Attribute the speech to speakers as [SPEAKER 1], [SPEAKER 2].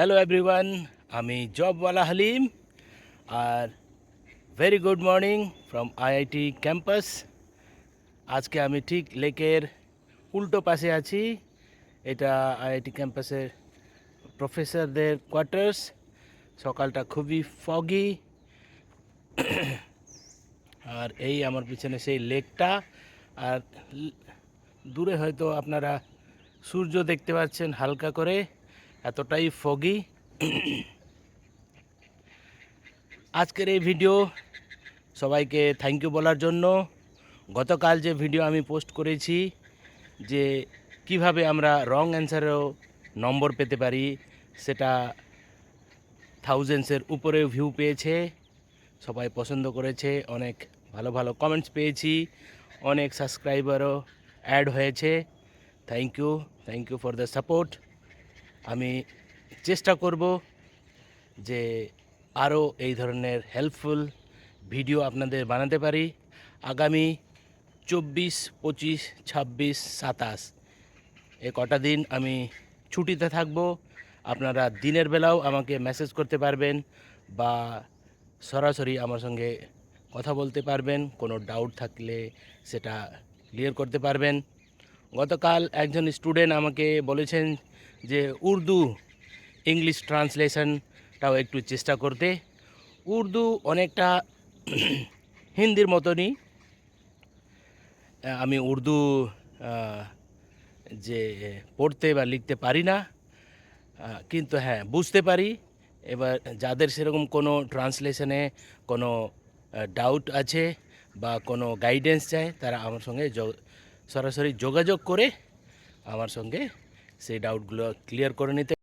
[SPEAKER 1] Hello everyone, আমি জবওয়ালা হালিম আর very good morning from IIT campus. আজকে আমি ঠিক লেকের উল্টো পাশে আছি। এটা আইআইটি ক্যাম্পাসের প্রফেসরদের কোয়ার্টার্স। সকালটা খুবই ফগি, আর এই আমার পিছনে সেই লেকটা, আর দূরে হয়তো আপনারা সূর্য দেখতে পাচ্ছেন হালকা করে, এতটাই ফগি। আজকের এই ভিডিও সবাইকে থ্যাংক ইউ বলার জন্য। গতকাল যে ভিডিও আমি পোস্ট করেছি যে কিভাবে আমরা রং অ্যান্সারেও নম্বর পেতে পারি, সেটা থাউজেন্ডসের উপরে ভিউ পেয়েছে, সবাই পছন্দ করেছে, অনেক ভালো ভালো কমেন্টস পেয়েছি, অনেক সাবস্ক্রাইবারও অ্যাড হয়েছে। Thank you for the support. আমি চেষ্টা করব যে আরও এই ধরনের হেল্পফুল ভিডিও আপনাদের বানাতে পারি। আগামী 24, 25, 26, 27 এ কটা দিন আমি ছুটিতে থাকব। আপনারা দিনের বেলাও আমাকে মেসেজ করতে পারবেন বা সরাসরি আমার সঙ্গে কথা বলতে পারবেন। কোনো ডাউট থাকলে সেটা ক্লিয়ার করতে পারবেন। গতকাল একজন স্টুডেন্ট আমাকে বলেছেন যে উর্দু ইংলিশ ট্রান্সলেশনটাও একটু চেষ্টা করতে। উর্দু অনেকটা হিন্দির মতনই। আমি উর্দু যে পড়তে বা লিখতে পারি না, কিন্তু হ্যাঁ বুঝতে পারি। এবার যাদের সেরকম কোনো ট্রান্সলেশনে কোনো ডাউট আছে বা কোনো গাইডেন্স চায়, তারা আমার সঙ্গে সরাসরি যোগাযোগ করে আমার সঙ্গে সেই ডাউটগুলো ক্লিয়ার করে নিতে